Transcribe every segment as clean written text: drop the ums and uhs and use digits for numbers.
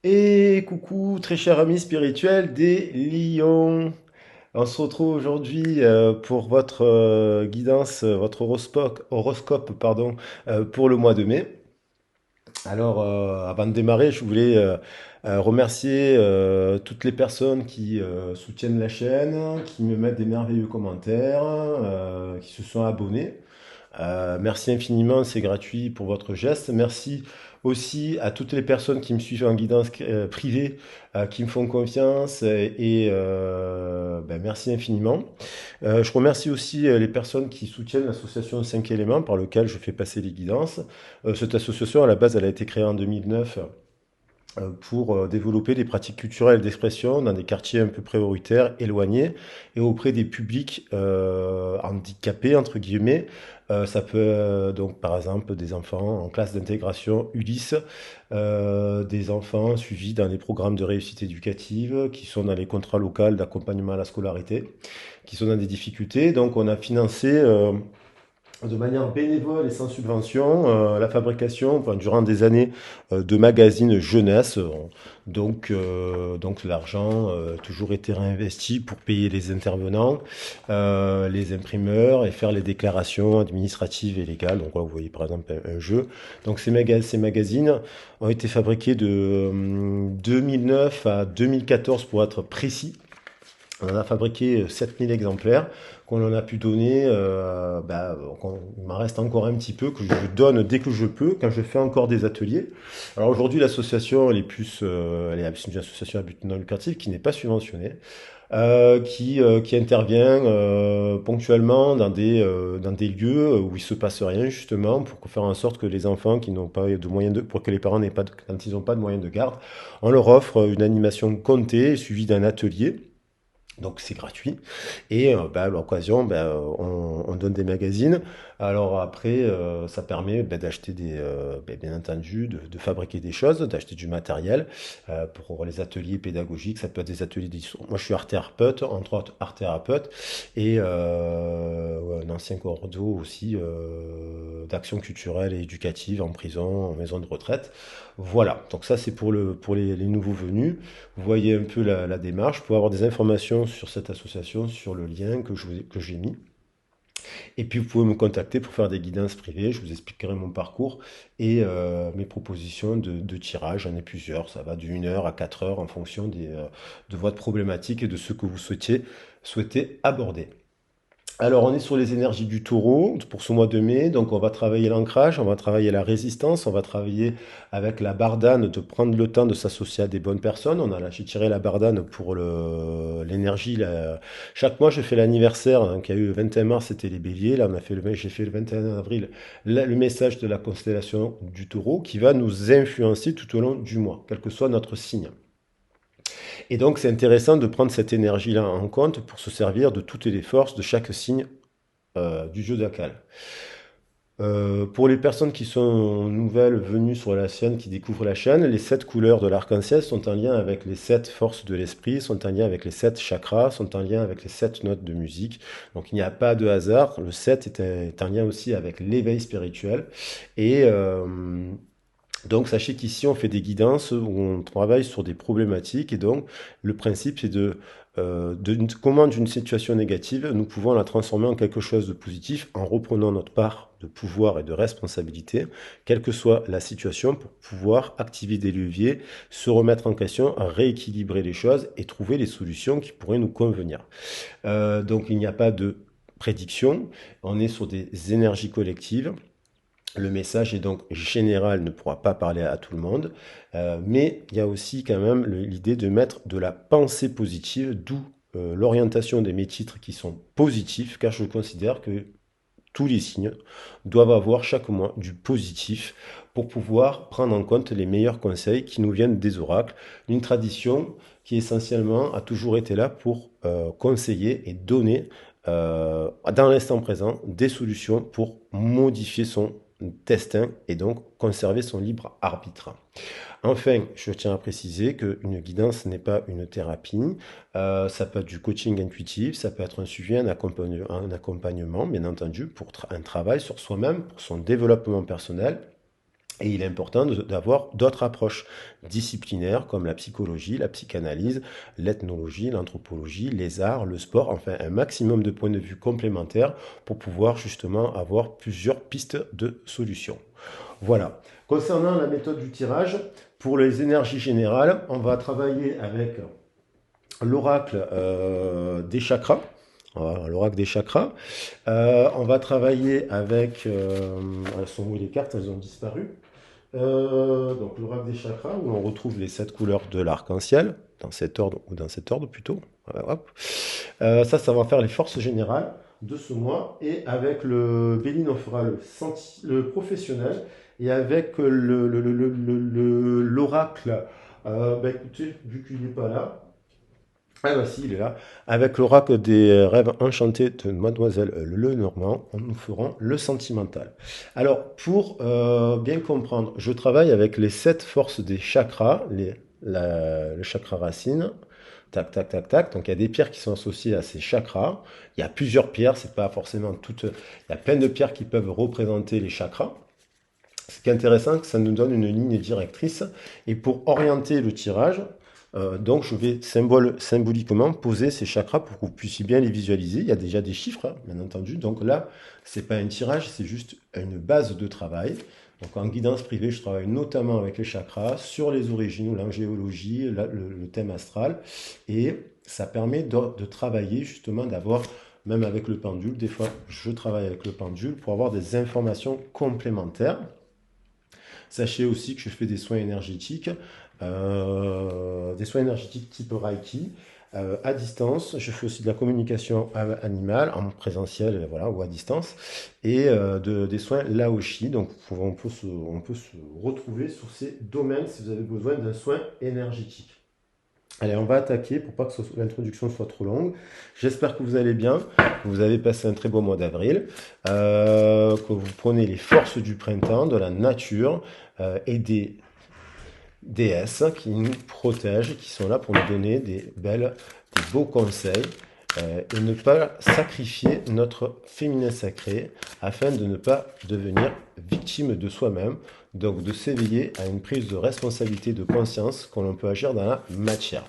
Et coucou, très cher ami spirituel des lions. On se retrouve aujourd'hui pour votre guidance, votre horoscope pardon, pour le mois de mai. Alors, avant de démarrer, je voulais remercier toutes les personnes qui soutiennent la chaîne, qui me mettent des merveilleux commentaires, qui se sont abonnés. Merci infiniment, c'est gratuit pour votre geste. Merci aussi à toutes les personnes qui me suivent en guidance privée, qui me font confiance et merci infiniment. Je remercie aussi les personnes qui soutiennent l'association 5 éléments par lequel je fais passer les guidances. Cette association, à la base, elle a été créée en 2009 pour développer des pratiques culturelles d'expression dans des quartiers un peu prioritaires, éloignés, et auprès des publics handicapés, entre guillemets. Ça peut donc par exemple des enfants en classe d'intégration Ulysse, des enfants suivis dans les programmes de réussite éducative, qui sont dans les contrats locaux d'accompagnement à la scolarité, qui sont dans des difficultés. Donc on a financé de manière bénévole et sans subvention, la fabrication, enfin, durant des années, de magazines jeunesse. Donc l'argent a toujours été réinvesti pour payer les intervenants, les imprimeurs et faire les déclarations administratives et légales. Donc là, vous voyez par exemple un jeu. Donc ces magazines ont été fabriqués de 2009 à 2014 pour être précis. On en a fabriqué 7000 exemplaires qu'on en a pu donner. Il m'en reste encore un petit peu que je donne dès que je peux, quand je fais encore des ateliers. Alors aujourd'hui, l'association, elle est une association à but non lucratif qui n'est pas subventionnée, qui intervient ponctuellement dans des lieux où il se passe rien justement pour faire en sorte que les enfants qui n'ont pas de moyens pour que les parents n'aient pas quand ils n'ont pas de moyens de garde, on leur offre une animation comptée suivie d'un atelier. Donc c'est gratuit. Et à l'occasion, on donne des magazines. Alors après, ça permet d'acheter bien entendu, de fabriquer des choses, d'acheter du matériel pour les ateliers pédagogiques. Ça peut être des ateliers d'histoire. Moi, je suis art thérapeute, entre autres art thérapeute, et ouais, un ancien cordeau aussi d'action culturelle et éducative en prison, en maison de retraite. Voilà, donc ça c'est pour les nouveaux venus. Vous voyez un peu la démarche. Vous pouvez avoir des informations sur cette association, sur le lien que j'ai mis. Et puis vous pouvez me contacter pour faire des guidances privées. Je vous expliquerai mon parcours et mes propositions de tirage. J'en ai plusieurs. Ça va d'une heure à 4 heures en fonction de votre problématique et de ce que vous souhaitez aborder. Alors, on est sur les énergies du taureau pour ce mois de mai. Donc, on va travailler l'ancrage, on va travailler la résistance, on va travailler avec la bardane, de prendre le temps de s'associer à des bonnes personnes. J'ai tiré la bardane pour l'énergie. Chaque mois, je fais l'anniversaire qui a eu le 21 mars, c'était les béliers. Là, j'ai fait le 21 avril le message de la constellation du taureau qui va nous influencer tout au long du mois, quel que soit notre signe. Et donc, c'est intéressant de prendre cette énergie-là en compte pour se servir de toutes les forces de chaque signe du zodiacal. Pour les personnes qui sont nouvelles venues sur la chaîne, qui découvrent la chaîne, les 7 couleurs de l'arc-en-ciel sont en lien avec les 7 forces de l'esprit, sont en lien avec les 7 chakras, sont en lien avec les 7 notes de musique. Donc il n'y a pas de hasard. Le 7 est en lien aussi avec l'éveil spirituel. Et donc sachez qu'ici on fait des guidances où on travaille sur des problématiques et donc le principe c'est comment d'une situation négative nous pouvons la transformer en quelque chose de positif en reprenant notre part de pouvoir et de responsabilité, quelle que soit la situation, pour pouvoir activer des leviers, se remettre en question, rééquilibrer les choses et trouver les solutions qui pourraient nous convenir. Donc il n'y a pas de prédiction, on est sur des énergies collectives. Le message est donc général, ne pourra pas parler à tout le monde, mais il y a aussi quand même l'idée de mettre de la pensée positive, d'où l'orientation de mes titres qui sont positifs, car je considère que tous les signes doivent avoir chaque mois du positif pour pouvoir prendre en compte les meilleurs conseils qui nous viennent des oracles, une tradition qui essentiellement a toujours été là pour conseiller et donner dans l'instant présent des solutions pour modifier son destin et donc conserver son libre arbitre. Enfin, je tiens à préciser qu'une guidance n'est pas une thérapie. Ça peut être du coaching intuitif, ça peut être un suivi, un accompagnement, bien entendu, pour un travail sur soi-même, pour son développement personnel. Et il est important d'avoir d'autres approches disciplinaires comme la psychologie, la psychanalyse, l'ethnologie, l'anthropologie, les arts, le sport, enfin un maximum de points de vue complémentaires pour pouvoir justement avoir plusieurs pistes de solutions. Voilà. Concernant la méthode du tirage, pour les énergies générales, on va travailler avec l'oracle des chakras. Voilà, l'oracle des chakras. On va travailler avec... elles sont où les cartes? Elles ont disparu. Donc l'oracle des chakras, où on retrouve les 7 couleurs de l'arc-en-ciel, dans cet ordre, ou dans cet ordre plutôt. Voilà, hop. Ça va faire les forces générales de ce mois. Et avec le Béline, on fera le professionnel. Et avec l'oracle, écoutez, vu qu'il n'est pas là, ah bah si, il est là. Avec l'oracle des rêves enchantés de Mademoiselle Lenormand, nous ferons le sentimental. Alors, pour bien comprendre, je travaille avec les 7 forces des chakras, le chakra racine. Tac, tac, tac, tac. Donc, il y a des pierres qui sont associées à ces chakras. Il y a plusieurs pierres, c'est pas forcément toutes. Il y a plein de pierres qui peuvent représenter les chakras. Ce qui est intéressant, c'est que ça nous donne une ligne directrice. Et pour orienter le tirage, donc je vais symboliquement poser ces chakras pour que vous puissiez bien les visualiser. Il y a déjà des chiffres, hein, bien entendu. Donc là, c'est pas un tirage, c'est juste une base de travail. Donc en guidance privée, je travaille notamment avec les chakras, sur les origines, l'angéologie, le thème astral. Et ça permet de travailler justement, d'avoir, même avec le pendule, des fois je travaille avec le pendule pour avoir des informations complémentaires. Sachez aussi que je fais des soins énergétiques type Reiki, à distance. Je fais aussi de la communication animale, en présentiel, voilà, ou à distance, et des soins Laoshi. Donc on peut se retrouver sur ces domaines si vous avez besoin d'un soin énergétique. Allez, on va attaquer pour pas que l'introduction soit trop longue. J'espère que vous allez bien, que vous avez passé un très beau mois d'avril, que vous prenez les forces du printemps, de la nature et des déesses qui nous protègent, qui sont là pour nous donner des beaux conseils et ne pas sacrifier notre féminin sacré afin de ne pas devenir victime de soi-même, donc de s'éveiller à une prise de responsabilité, de conscience, qu'on peut agir dans la matière.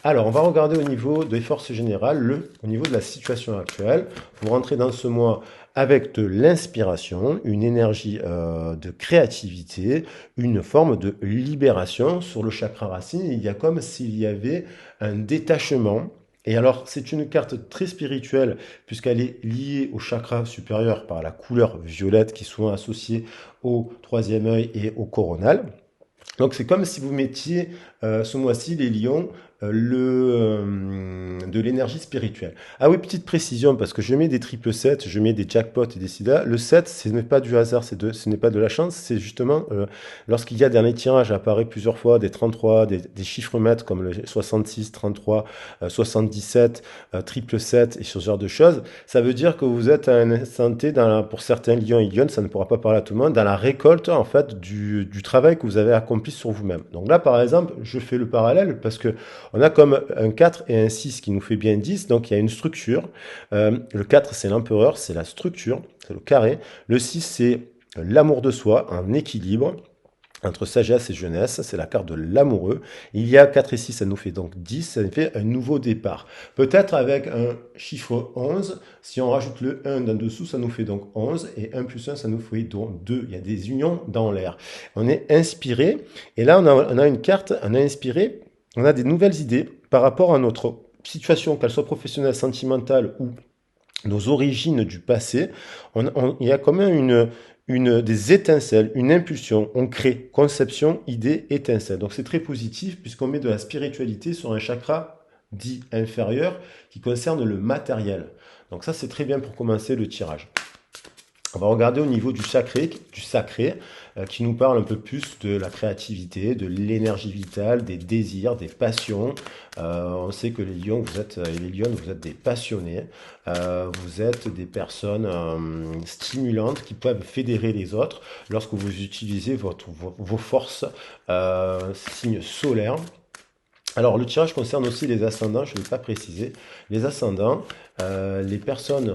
Alors, on va regarder au niveau des forces générales, au niveau de la situation actuelle. Vous rentrez dans ce mois avec de l'inspiration, une énergie de créativité, une forme de libération sur le chakra racine. Il y a comme s'il y avait un détachement. Et alors, c'est une carte très spirituelle puisqu'elle est liée au chakra supérieur par la couleur violette qui est souvent associée au troisième œil et au coronal. Donc c'est comme si vous mettiez ce mois-ci, les lions, de l'énergie spirituelle. Ah oui, petite précision, parce que je mets des triple 7, je mets des jackpots et des sida. Le 7, ce n'est pas du hasard, ce n'est pas de la chance, c'est justement lorsqu'il y a dernier tirage, apparaît plusieurs fois des 33, des chiffres maîtres comme le 66, 33, 77, triple 7 et ce genre de choses. Ça veut dire que vous êtes à un instant T, pour certains lions et lionnes, ça ne pourra pas parler à tout le monde, dans la récolte en fait du travail que vous avez accompli sur vous-même. Donc là, par exemple, je fais le parallèle parce que on a comme un 4 et un 6 qui nous fait bien 10, donc il y a une structure. Le 4, c'est l'empereur, c'est la structure, c'est le carré. Le 6, c'est l'amour de soi, un équilibre entre sagesse et jeunesse, c'est la carte de l'amoureux. Il y a 4 et 6, ça nous fait donc 10, ça nous fait un nouveau départ. Peut-être avec un chiffre 11, si on rajoute le 1 d'en dessous, ça nous fait donc 11, et 1 plus 1, ça nous fait donc 2. Il y a des unions dans l'air. On est inspiré, et là on a une carte, on a inspiré, on a des nouvelles idées par rapport à notre situation, qu'elle soit professionnelle, sentimentale ou nos origines du passé. Il y a quand même des étincelles, une impulsion. On crée conception, idée, étincelle. Donc c'est très positif puisqu'on met de la spiritualité sur un chakra dit inférieur qui concerne le matériel. Donc ça c'est très bien pour commencer le tirage. On va regarder au niveau du sacré qui nous parle un peu plus de la créativité, de l'énergie vitale, des désirs, des passions. On sait que les lions, vous êtes des passionnés. Vous êtes des personnes stimulantes qui peuvent fédérer les autres lorsque vous utilisez vos forces, signe solaire. Alors, le tirage concerne aussi les ascendants, je ne l'ai pas précisé. Les ascendants, les personnes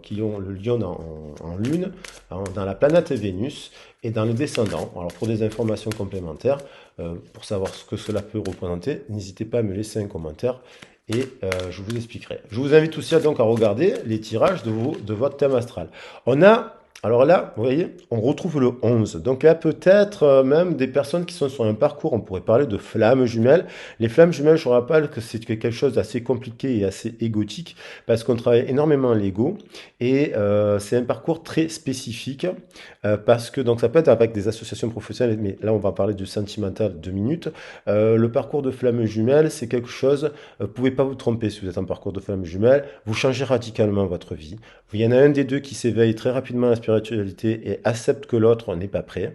qui ont le lion en lune, dans la planète Vénus et dans le descendant. Alors, pour des informations complémentaires, pour savoir ce que cela peut représenter, n'hésitez pas à me laisser un commentaire et je vous expliquerai. Je vous invite aussi donc à regarder les tirages de votre thème astral. On a alors là, vous voyez, on retrouve le 11. Donc là, peut-être même des personnes qui sont sur un parcours, on pourrait parler de flammes jumelles. Les flammes jumelles, je vous rappelle que c'est quelque chose d'assez compliqué et assez égotique parce qu'on travaille énormément l'ego et c'est un parcours très spécifique parce que donc ça peut être avec des associations professionnelles, mais là on va parler du sentimental 2 minutes. Le parcours de flammes jumelles, c'est quelque chose, vous pouvez pas vous tromper si vous êtes en parcours de flammes jumelles, vous changez radicalement votre vie. Il y en a un des deux qui s'éveille très rapidement à la spiritualité et accepte que l'autre n'est pas prêt.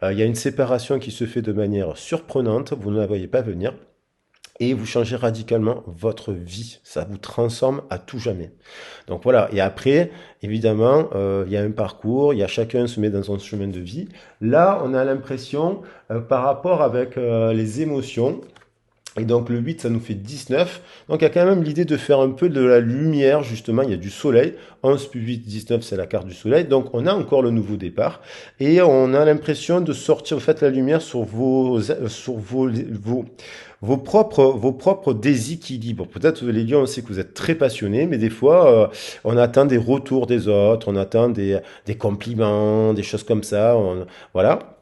Il y a une séparation qui se fait de manière surprenante, vous ne la voyez pas venir. Et vous changez radicalement votre vie. Ça vous transforme à tout jamais. Donc voilà. Et après, évidemment, il y a un parcours, il y a chacun se met dans son chemin de vie. Là, on a l'impression, par rapport avec les émotions, et donc le 8, ça nous fait 19. Donc il y a quand même l'idée de faire un peu de la lumière, justement, il y a du soleil. 11 plus 8, 19, c'est la carte du soleil. Donc on a encore le nouveau départ. Et on a l'impression de sortir, faites la lumière sur vos propres déséquilibres. Peut-être les lions, on sait que vous êtes très passionnés, mais des fois, on attend des retours des autres, on attend des compliments, des choses comme ça. Voilà.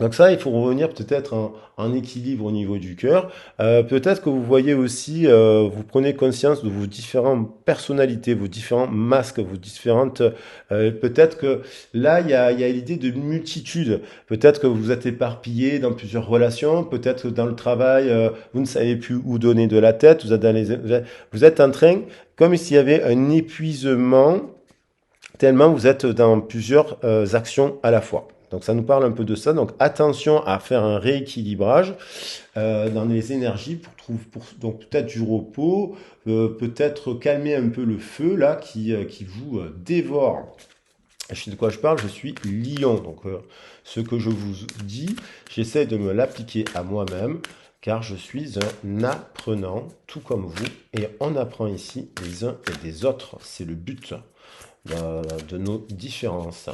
Donc ça, il faut revenir peut-être en équilibre au niveau du cœur. Peut-être que vous voyez aussi, vous prenez conscience de vos différentes personnalités, vos différents masques, vos différentes... peut-être que là, il y a l'idée de multitude. Peut-être que vous êtes éparpillé dans plusieurs relations. Peut-être que dans le travail, vous ne savez plus où donner de la tête. Vous êtes en train, comme s'il y avait un épuisement tellement vous êtes dans plusieurs actions à la fois. Donc ça nous parle un peu de ça. Donc attention à faire un rééquilibrage dans les énergies donc peut-être du repos, peut-être calmer un peu le feu là qui vous dévore. Je sais de quoi je parle, je suis lion. Donc ce que je vous dis, j'essaie de me l'appliquer à moi-même car je suis un apprenant, tout comme vous, et on apprend ici les uns et des autres. C'est le but de nos différences.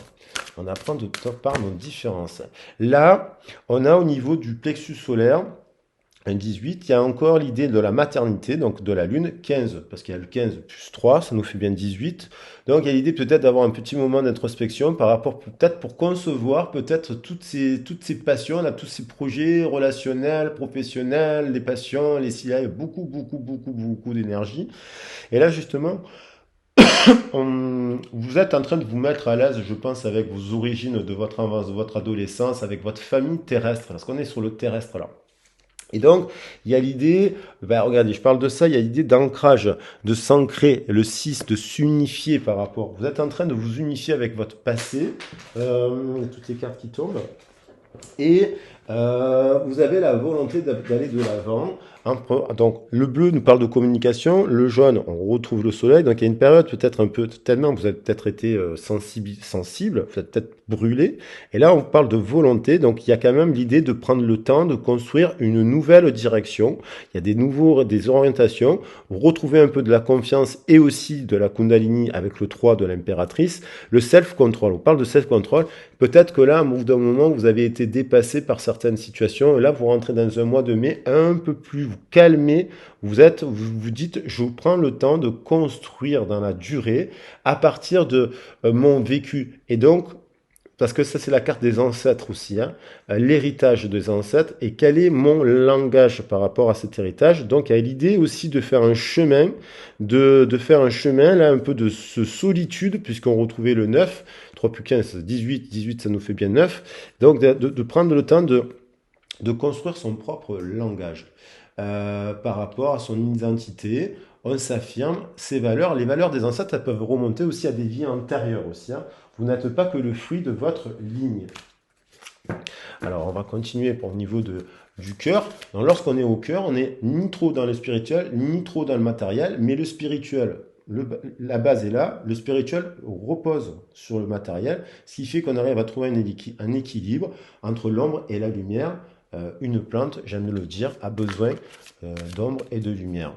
On apprend par nos différences. Là, on a au niveau du plexus solaire, un 18, il y a encore l'idée de la maternité, donc de la lune, 15, parce qu'il y a le 15 plus 3, ça nous fait bien 18. Donc il y a l'idée peut-être d'avoir un petit moment d'introspection par rapport, peut-être pour concevoir peut-être toutes ces passions, là, tous ces projets relationnels, professionnels, les passions, il y a beaucoup, beaucoup, beaucoup, beaucoup d'énergie. Et là, justement, vous êtes en train de vous mettre à l'aise, je pense, avec vos origines de votre enfance, de votre adolescence, avec votre famille terrestre, parce qu'on est sur le terrestre là. Et donc, il y a l'idée, regardez, je parle de ça, il y a l'idée d'ancrage, de s'ancrer, le 6, de s'unifier par rapport. Vous êtes en train de vous unifier avec votre passé, toutes les cartes qui tombent, et vous avez la volonté d'aller de l'avant. Donc le bleu nous parle de communication, le jaune on retrouve le soleil, donc il y a une période peut-être un peu, tellement vous avez peut-être été sensible, vous êtes peut-être brûlé, et là on parle de volonté, donc il y a quand même l'idée de prendre le temps de construire une nouvelle direction, il y a des orientations, vous retrouvez un peu de la confiance et aussi de la Kundalini avec le 3 de l'impératrice, le self-control, on parle de self-control, peut-être que là, au bout d'un moment, vous avez été dépassé par certaines situations. Et là, vous rentrez dans un mois de mai un peu plus, vous calmez. Vous dites, je prends le temps de construire dans la durée à partir de mon vécu. Et donc, parce que ça, c'est la carte des ancêtres aussi, hein, l'héritage des ancêtres. Et quel est mon langage par rapport à cet héritage? Donc, il y a l'idée aussi de faire un chemin, de faire un chemin, là, un peu de solitude, puisqu'on retrouvait le 9, 3 plus 15, 18, 18, ça nous fait bien 9. Donc, de prendre le temps de construire son propre langage par rapport à son identité. On s'affirme ses valeurs. Les valeurs des ancêtres, elles peuvent remonter aussi à des vies antérieures aussi, hein. Vous n'êtes pas que le fruit de votre ligne. Alors, on va continuer au niveau du cœur. Lorsqu'on est au cœur, on n'est ni trop dans le spirituel, ni trop dans le matériel, mais le spirituel, la base est là, le spirituel repose sur le matériel, ce qui fait qu'on arrive à trouver un équilibre entre l'ombre et la lumière, une plante, j'aime le dire, a besoin d'ombre et de lumière,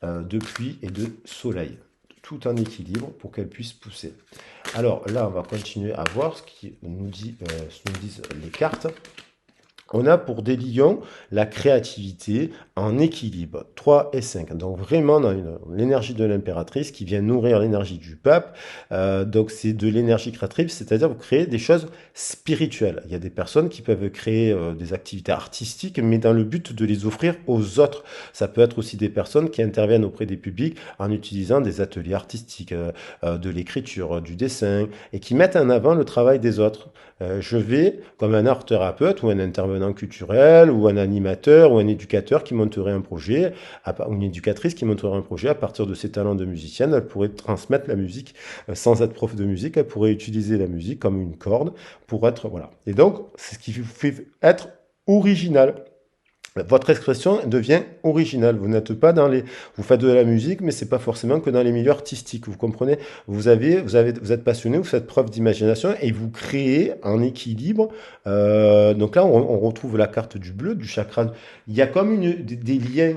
de pluie et de soleil, tout en équilibre pour qu'elle puisse pousser. Alors là, on va continuer à voir ce que nous disent les cartes. On a pour des lions la créativité en équilibre, 3 et 5. Donc vraiment dans l'énergie de l'impératrice qui vient nourrir l'énergie du pape. Donc c'est de l'énergie créatrice, c'est-à-dire vous créez des choses spirituelles. Il y a des personnes qui peuvent créer des activités artistiques, mais dans le but de les offrir aux autres. Ça peut être aussi des personnes qui interviennent auprès des publics en utilisant des ateliers artistiques, de l'écriture, du dessin, et qui mettent en avant le travail des autres. Je vais, comme un art thérapeute ou un intervenant culturel ou un animateur ou un éducateur qui monterait un projet, ou une éducatrice qui monterait un projet à partir de ses talents de musicienne, elle pourrait transmettre la musique sans être prof de musique, elle pourrait utiliser la musique comme une corde pour être, voilà. Et donc, c'est ce qui vous fait être original. Votre expression devient originale. Vous n'êtes pas dans les, vous faites de la musique, mais c'est pas forcément que dans les milieux artistiques. Vous comprenez? Vous êtes passionné, vous faites preuve d'imagination et vous créez un équilibre. Donc là, on retrouve la carte du bleu, du chakra. Il y a comme des liens.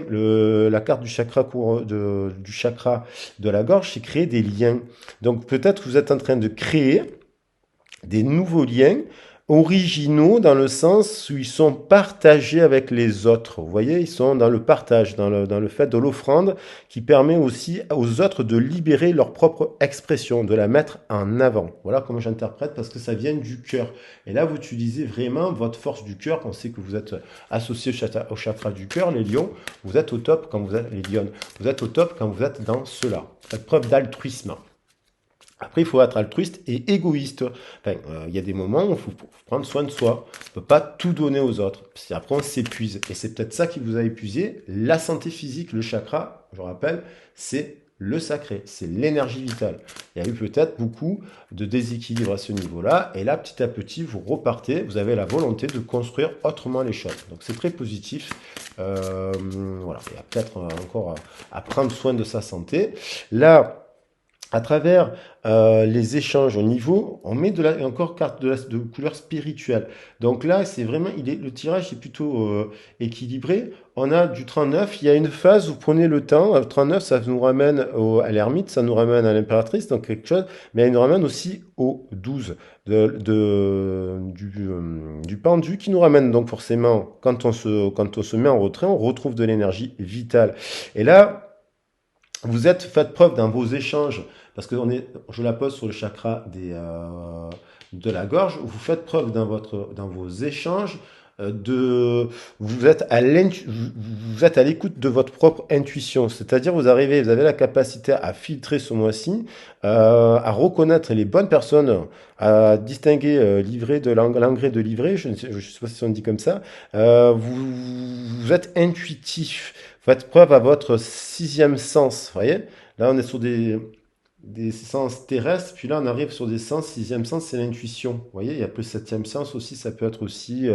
La carte du chakra du chakra de la gorge, c'est créer des liens. Donc peut-être que vous êtes en train de créer des nouveaux liens originaux dans le sens où ils sont partagés avec les autres. Vous voyez, ils sont dans le partage, dans le fait de l'offrande qui permet aussi aux autres de libérer leur propre expression, de la mettre en avant. Voilà comment j'interprète parce que ça vient du cœur. Et là, vous utilisez vraiment votre force du cœur. On sait que vous êtes associé au chakra du cœur, les lions. Vous êtes au top quand vous êtes, les lionnes. Vous êtes au top quand vous êtes dans cela. Faites preuve d'altruisme. Après, il faut être altruiste et égoïste. Enfin, il y a des moments où il faut prendre soin de soi. On ne peut pas tout donner aux autres. Puis après, on s'épuise. Et c'est peut-être ça qui vous a épuisé. La santé physique, le chakra, je rappelle, c'est le sacré, c'est l'énergie vitale. Il y a eu peut-être beaucoup de déséquilibre à ce niveau-là. Et là, petit à petit, vous repartez. Vous avez la volonté de construire autrement les choses. Donc, c'est très positif. Voilà. Il y a peut-être encore à prendre soin de sa santé. Là, à travers les échanges au niveau, on met encore carte de couleur spirituelle. Donc là, c'est vraiment, le tirage est plutôt équilibré. On a du 39, il y a une phase, vous prenez le temps. Le 39, ça nous ramène à l'ermite, ça nous ramène à l'impératrice, donc quelque chose, mais elle nous ramène aussi au 12 du pendu qui nous ramène. Donc forcément, quand on se met en retrait, on retrouve de l'énergie vitale. Et là, faites preuve dans vos échanges, parce que je la pose sur le chakra de la gorge, vous faites preuve dans vos échanges vous êtes à l'écoute de votre propre intuition, c'est-à-dire vous avez la capacité à filtrer ce mois-ci, à reconnaître les bonnes personnes, à distinguer l'ivraie de l'engrais de l'ivraie, je ne sais pas si on dit comme ça, vous êtes intuitif, faites preuve à votre sixième sens, vous voyez, là on est sur des sens terrestres, puis là on arrive sur des sens, sixième sens c'est l'intuition, vous voyez, il y a plus septième sens aussi, ça peut être aussi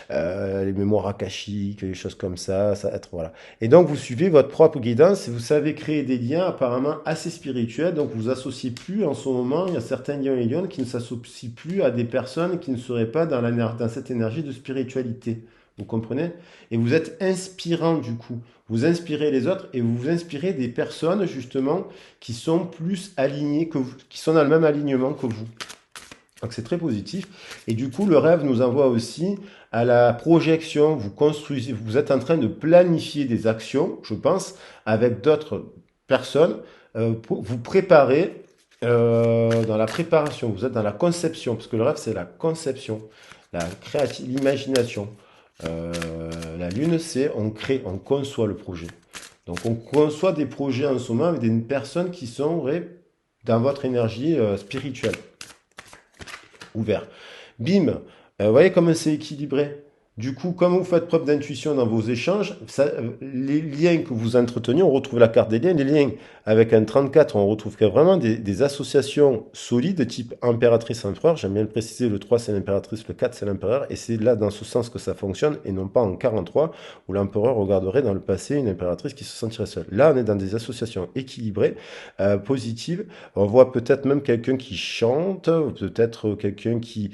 les mémoires akashiques, les choses comme ça être, voilà. Et donc vous suivez votre propre guidance et vous savez créer des liens apparemment assez spirituels, donc vous associez plus en ce moment, il y a certains lions et lionnes qui ne s'associent plus à des personnes qui ne seraient pas dans cette énergie de spiritualité. Vous comprenez? Et vous êtes inspirant du coup. Vous inspirez les autres et vous vous inspirez des personnes justement qui sont plus alignées que vous, qui sont dans le même alignement que vous. Donc c'est très positif. Et du coup, le rêve nous envoie aussi à la projection. Vous construisez, vous êtes en train de planifier des actions, je pense, avec d'autres personnes. Pour vous préparer dans la préparation. Vous êtes dans la conception, parce que le rêve c'est la conception, la créativité, l'imagination. La lune, c'est on crée, on conçoit le projet. Donc on conçoit des projets en ce moment avec des personnes qui sont dans votre énergie spirituelle, ouvert. Bim, vous voyez comment c'est équilibré. Du coup, comme vous faites preuve d'intuition dans vos échanges, les liens que vous entreteniez, on retrouve la carte des liens. Les liens avec un 34, on retrouve vraiment des associations solides, type impératrice-empereur. J'aime bien le préciser, le 3 c'est l'impératrice, le 4 c'est l'empereur. Et c'est là dans ce sens que ça fonctionne, et non pas en 43, où l'empereur regarderait dans le passé une impératrice qui se sentirait seule. Là, on est dans des associations équilibrées, positives. On voit peut-être même quelqu'un qui chante, peut-être quelqu'un qui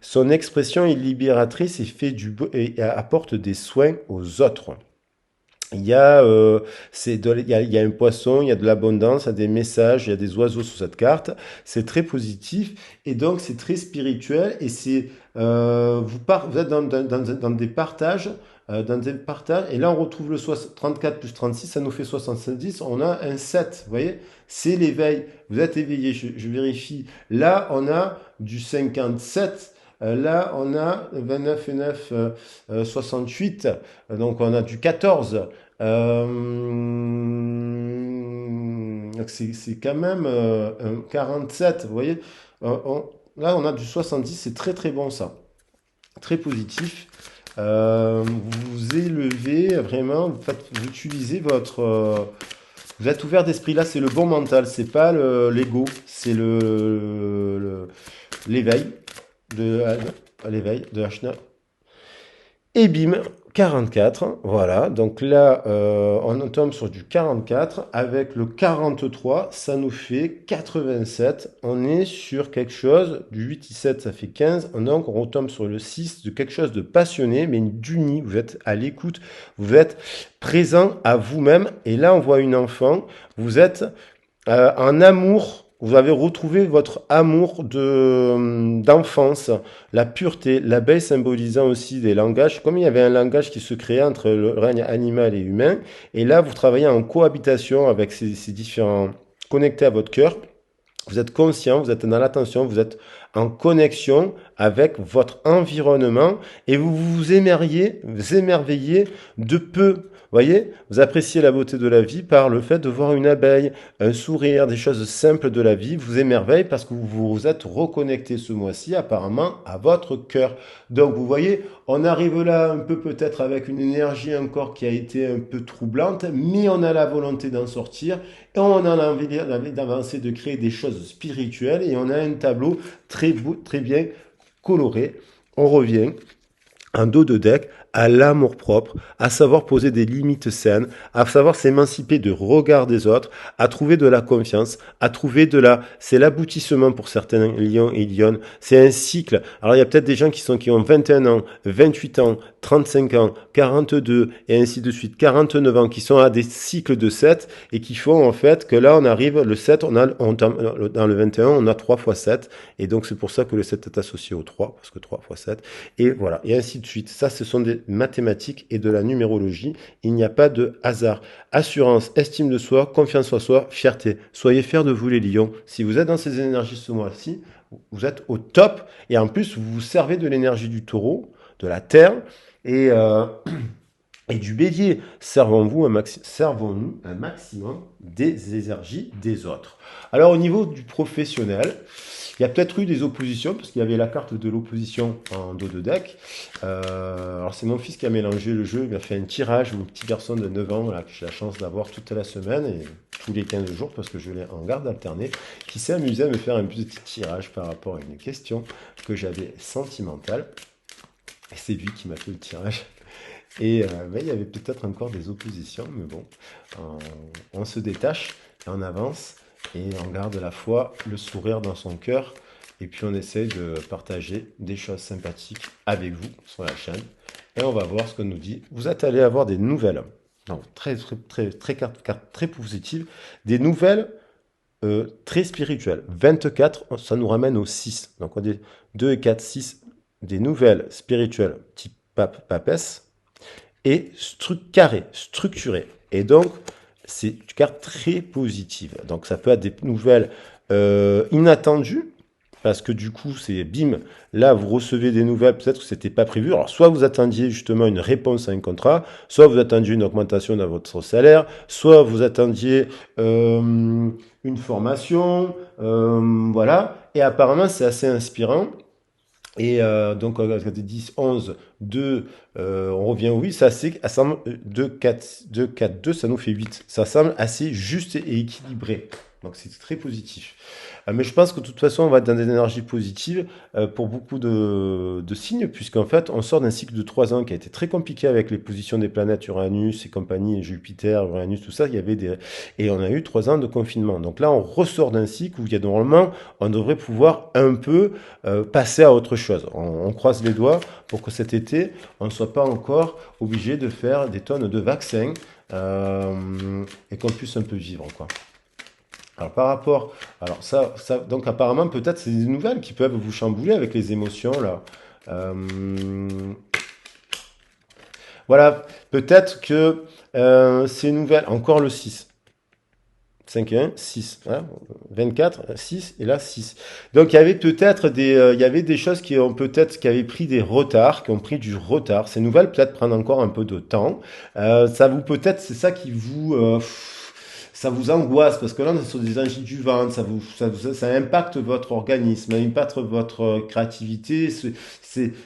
son expression est libératrice et fait et apporte des soins aux autres. Il y a, il y a un poisson, il y a de l'abondance, il y a des messages, il y a des oiseaux sur cette carte. C'est très positif et donc c'est très spirituel et c'est vous êtes dans des partages, et là on retrouve le 34 plus 36, ça nous fait 70. On a un 7, vous voyez, c'est l'éveil. Vous êtes éveillé, je vérifie. Là on a du 57. Là, on a 29 et 9, 68. Donc, on a du 14. C'est quand même un 47, vous voyez. Là, on a du 70, c'est très très bon ça. Très positif. Vous vous élevez vraiment, vous utilisez vous êtes ouvert d'esprit. Là, c'est le bon mental, c'est pas l'ego, c'est l'éveil de, l'éveil de Ashna. Et bim, 44, voilà. Donc là, on tombe sur du 44. Avec le 43, ça nous fait 87. On est sur quelque chose, du 8 et 7, ça fait 15. Donc on retombe sur le 6, de quelque chose de passionné, mais d'uni. Vous êtes à l'écoute, vous êtes présent à vous-même. Et là, on voit une enfant. Vous êtes en amour. Vous avez retrouvé votre amour d'enfance, la pureté, l'abeille symbolisant aussi des langages. Comme il y avait un langage qui se créait entre le règne animal et humain, et là vous travaillez en cohabitation avec ces différents, connectés à votre cœur. Vous êtes conscient, vous êtes dans l'attention, vous êtes en connexion avec votre environnement et vous vous émerveillez de peu. Vous voyez, vous appréciez la beauté de la vie par le fait de voir une abeille, un sourire, des choses simples de la vie. Vous émerveillez parce que vous vous êtes reconnecté ce mois-ci apparemment à votre cœur. Donc vous voyez, on arrive là un peu peut-être avec une énergie encore qui a été un peu troublante, mais on a la volonté d'en sortir et on a envie d'avancer, de créer des choses spirituelles et on a un tableau très beau, très bien coloré. On revient en dos de deck à l'amour propre, à savoir poser des limites saines, à savoir s'émanciper du regard des autres, à trouver de la confiance, à trouver c'est l'aboutissement pour certains lions et lionnes, c'est un cycle. Alors il y a peut-être des gens qui ont 21 ans, 28 ans, 35 ans, 42 et ainsi de suite, 49 ans, qui sont à des cycles de 7 et qui font en fait que là on arrive, le 7, dans le 21, on a 3 fois 7 et donc c'est pour ça que le 7 est associé au 3, parce que 3 fois 7, et voilà, et ainsi de suite. Ça, ce sont des mathématiques et de la numérologie. Il n'y a pas de hasard. Assurance, estime de soi, confiance en soi, fierté. Soyez fiers de vous les lions. Si vous êtes dans ces énergies ce mois-ci, vous êtes au top et en plus vous vous servez de l'énergie du taureau, de la terre et du bélier. Servons-nous un maximum des énergies des autres. Alors au niveau du professionnel, il y a peut-être eu des oppositions, parce qu'il y avait la carte de l'opposition en dos de deck. Alors c'est mon fils qui a mélangé le jeu, il a fait un tirage, mon petit garçon de 9 ans, là, que j'ai la chance d'avoir toute la semaine, et tous les 15 jours, parce que je l'ai en garde alternée, qui s'est amusé à me faire un petit tirage par rapport à une question que j'avais sentimentale. Et c'est lui qui m'a fait le tirage. Et il y avait peut-être encore des oppositions, mais bon, on se détache, et on avance. Et on garde la foi, le sourire dans son cœur. Et puis on essaie de partager des choses sympathiques avec vous sur la chaîne. Et on va voir ce qu'on nous dit. Vous êtes allé avoir des nouvelles. Donc carte très positive. Des nouvelles très spirituelles. 24, ça nous ramène au 6. Donc on dit 2 et 4, 6. Des nouvelles spirituelles type papesse. Et carré, structuré. Et donc, c'est une carte très positive. Donc ça peut être des nouvelles inattendues, parce que du coup, c'est bim, là vous recevez des nouvelles, peut-être que c'était pas prévu. Alors soit vous attendiez justement une réponse à un contrat, soit vous attendiez une augmentation dans votre salaire, soit vous attendiez une formation, voilà. Et apparemment, c'est assez inspirant. Et donc, 10, 11, 2, on revient au 8, ça semble 2, 4, 2, 4, 2, ça nous fait 8. Ça semble assez juste et équilibré. Donc c'est très positif. Mais je pense que de toute façon, on va être dans des énergies positives pour beaucoup de signes, puisqu'en fait, on sort d'un cycle de 3 ans qui a été très compliqué avec les positions des planètes Uranus et compagnie, et Jupiter, Uranus, tout ça. Il y avait des... Et on a eu 3 ans de confinement. Donc là, on ressort d'un cycle où il y a normalement, on devrait pouvoir un peu passer à autre chose. On croise les doigts pour que cet été, on ne soit pas encore obligé de faire des tonnes de vaccins et qu'on puisse un peu vivre, quoi. Alors par rapport, alors donc apparemment peut-être c'est des nouvelles qui peuvent vous chambouler avec les émotions là. Euh, voilà, peut-être que ces nouvelles, encore le 6. 5 et 1, 6. Hein, 24, 6 et là 6. Donc il y avait peut-être il y avait des choses qui avaient pris des retards, qui ont pris du retard. Ces nouvelles peut-être prennent encore un peu de temps. Ça vous peut-être, c'est ça qui vous, ça vous angoisse parce que là on est sur des angines du ventre, ça impacte votre organisme, ça impacte votre créativité.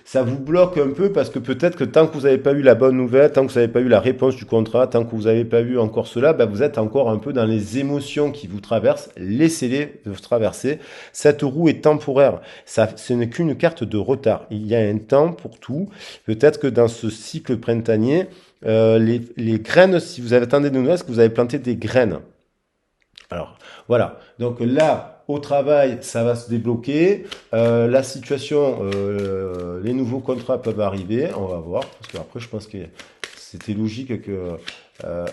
Ça vous bloque un peu parce que peut-être que tant que vous n'avez pas eu la bonne nouvelle, tant que vous n'avez pas eu la réponse du contrat, tant que vous n'avez pas eu encore cela, bah vous êtes encore un peu dans les émotions qui vous traversent. Laissez-les vous traverser. Cette roue est temporaire. Ça, ce n'est qu'une carte de retard. Il y a un temps pour tout. Peut-être que dans ce cycle printanier, les graines, si vous attendez de nouvelles, est-ce que vous avez planté des graines? Alors, voilà. Donc là, au travail, ça va se débloquer. La situation, les nouveaux contrats peuvent arriver. On va voir. Parce que après, je pense que c'était logique que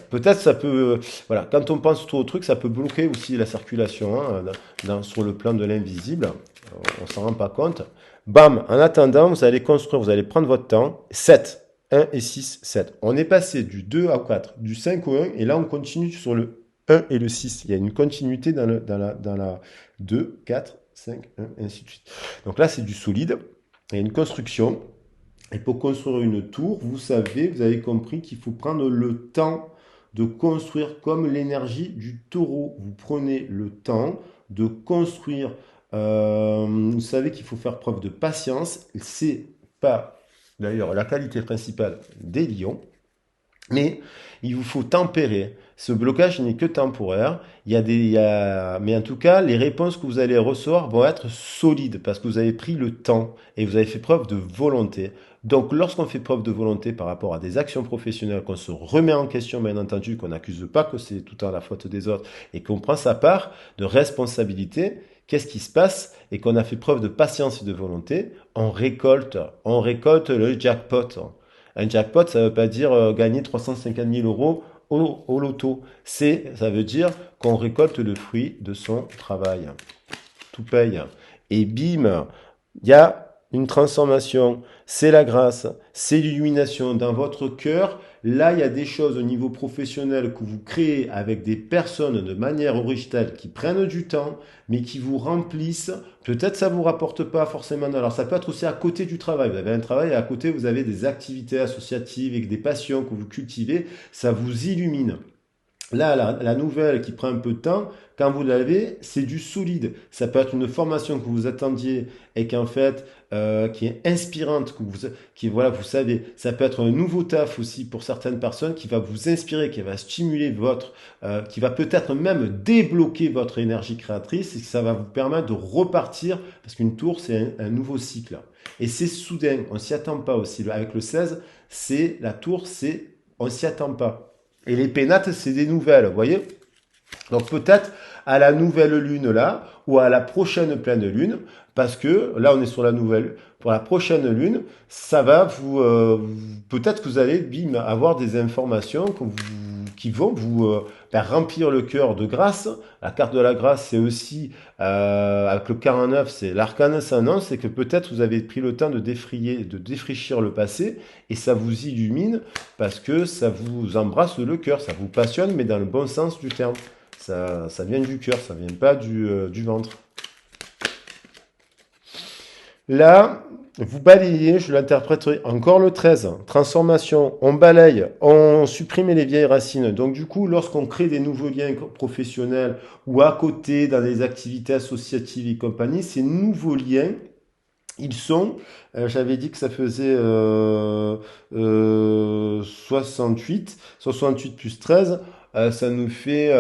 peut-être ça peut. Voilà, quand on pense trop au truc, ça peut bloquer aussi la circulation hein, sur le plan de l'invisible. On s'en rend pas compte. Bam, en attendant, vous allez construire, vous allez prendre votre temps. 7. 1 et 6, 7. On est passé du 2 à 4, du 5 au 1, et là on continue sur le 1 et le 6. Il y a une continuité dans la 2, 4, 5, 1, et ainsi de suite. Donc là, c'est du solide. Il y a une construction. Et pour construire une tour, vous savez, vous avez compris qu'il faut prendre le temps de construire comme l'énergie du taureau. Vous prenez le temps de construire. Vous savez qu'il faut faire preuve de patience. C'est pas d'ailleurs la qualité principale des lions. Mais il vous faut tempérer. Ce blocage n'est que temporaire. Mais en tout cas, les réponses que vous allez recevoir vont être solides parce que vous avez pris le temps et vous avez fait preuve de volonté. Donc, lorsqu'on fait preuve de volonté par rapport à des actions professionnelles, qu'on se remet en question, bien entendu, qu'on n'accuse pas que c'est tout le temps la faute des autres et qu'on prend sa part de responsabilité, qu'est-ce qui se passe et qu'on a fait preuve de patience et de volonté, on récolte le jackpot. Un jackpot, ça ne veut pas dire gagner 350 000 euros au loto. Ça veut dire qu'on récolte le fruit de son travail. Tout paye. Et bim, il y a une transformation. C'est la grâce, c'est l'illumination dans votre cœur. Là, il y a des choses au niveau professionnel que vous créez avec des personnes de manière originale qui prennent du temps, mais qui vous remplissent. Peut-être ça vous rapporte pas forcément. Alors, ça peut être aussi à côté du travail. Vous avez un travail et à côté, vous avez des activités associatives avec des passions que vous cultivez. Ça vous illumine. Là, la nouvelle qui prend un peu de temps, quand vous l'avez, c'est du solide. Ça peut être une formation que vous attendiez et qu'en fait, qui est inspirante, qui voilà, vous savez. Ça peut être un nouveau taf aussi pour certaines personnes qui va vous inspirer, qui va stimuler qui va peut-être même débloquer votre énergie créatrice et que ça va vous permettre de repartir parce qu'une tour, c'est un nouveau cycle. Et c'est soudain, on s'y attend pas aussi. Avec le 16, la tour, on s'y attend pas. Et les pénates, c'est des nouvelles, vous voyez? Donc peut-être à la nouvelle lune là, ou à la prochaine pleine lune, parce que là on est sur la nouvelle. Pour la prochaine lune, ça va peut-être que vous allez avoir des informations qui vont vous remplir le cœur de grâce. La carte de la grâce, c'est aussi avec le 49, c'est l'arcane s'annonce, c'est que peut-être vous avez pris le temps de défrichir le passé et ça vous illumine parce que ça vous embrasse le cœur, ça vous passionne, mais dans le bon sens du terme. Ça vient du cœur, ça vient pas du ventre. Là, vous balayez, je l'interpréterai encore le 13. Transformation, on balaye, on supprime les vieilles racines. Donc du coup, lorsqu'on crée des nouveaux liens professionnels ou à côté dans des activités associatives et compagnie, ces nouveaux liens, ils sont, j'avais dit que ça faisait 68 plus 13, ça nous fait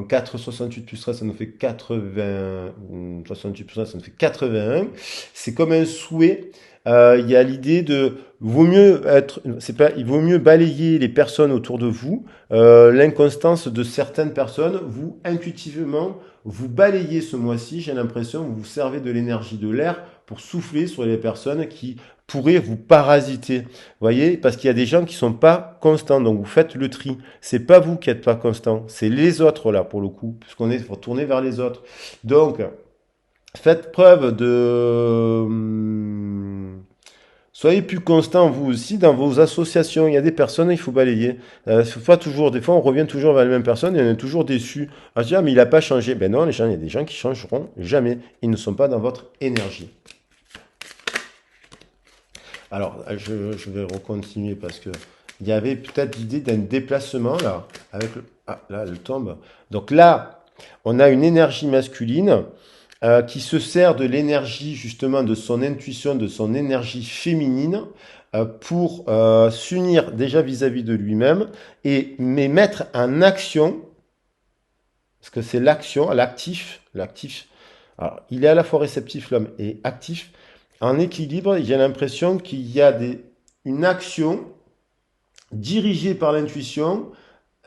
4, 68 plus 13, ça nous fait 80, 68 plus 13, ça nous fait 81. C'est comme un souhait. Il y a l'idée de, vaut mieux être, c'est pas, il vaut mieux balayer les personnes autour de vous, l'inconstance de certaines personnes, vous, intuitivement, vous balayez ce mois-ci, j'ai l'impression, vous vous servez de l'énergie de l'air pour souffler sur les personnes qui pourraient vous parasiter. Vous voyez, parce qu'il y a des gens qui sont pas constants, donc vous faites le tri. C'est pas vous qui êtes pas constant, c'est les autres là pour le coup, puisqu'on est tourné vers les autres. Donc, faites preuve de soyez plus constant vous aussi dans vos associations. Il y a des personnes, il faut balayer. Faut pas toujours, des fois on revient toujours vers les mêmes personnes et on est toujours déçu. Ah, je dis, ah, mais il n'a pas changé. Ben non, les gens, il y a des gens qui changeront jamais. Ils ne sont pas dans votre énergie. Alors, je vais recontinuer parce que il y avait peut-être l'idée d'un déplacement là. Avec ah, là, elle tombe. Donc là, on a une énergie masculine qui se sert de l'énergie justement de son intuition, de son énergie féminine pour s'unir déjà vis-à-vis de lui-même mais mettre en action, parce que c'est l'action, l'actif. Alors, il est à la fois réceptif l'homme et actif. En équilibre, j'ai l'impression qu'il y a une action dirigée par l'intuition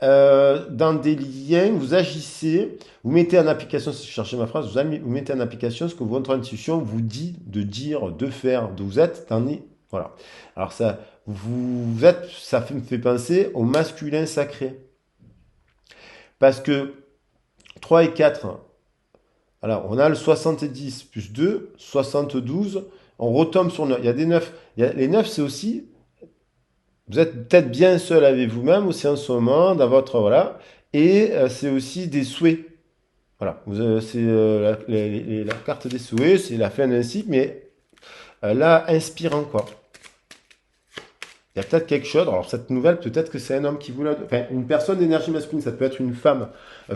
dans des liens, vous agissez, vous mettez en application, si je cherchais ma phrase, vous mettez en application ce que votre intuition vous dit de dire, de faire, de vous êtes, voilà. Alors ça, ça me fait penser au masculin sacré. Parce que 3 et 4, alors on a le 70 plus 2, 72, on retombe sur 9. Il y a des 9. Les 9, c'est aussi vous êtes peut-être bien seul avec vous-même aussi en ce moment, dans votre, voilà. Et c'est aussi des souhaits. Voilà. C'est la carte des souhaits, c'est la fin d'un cycle, mais là, inspirant, quoi. Il y a peut-être quelque chose. Alors, cette nouvelle, peut-être que c'est un homme qui vous l'a. Enfin, une personne d'énergie masculine, ça peut être une femme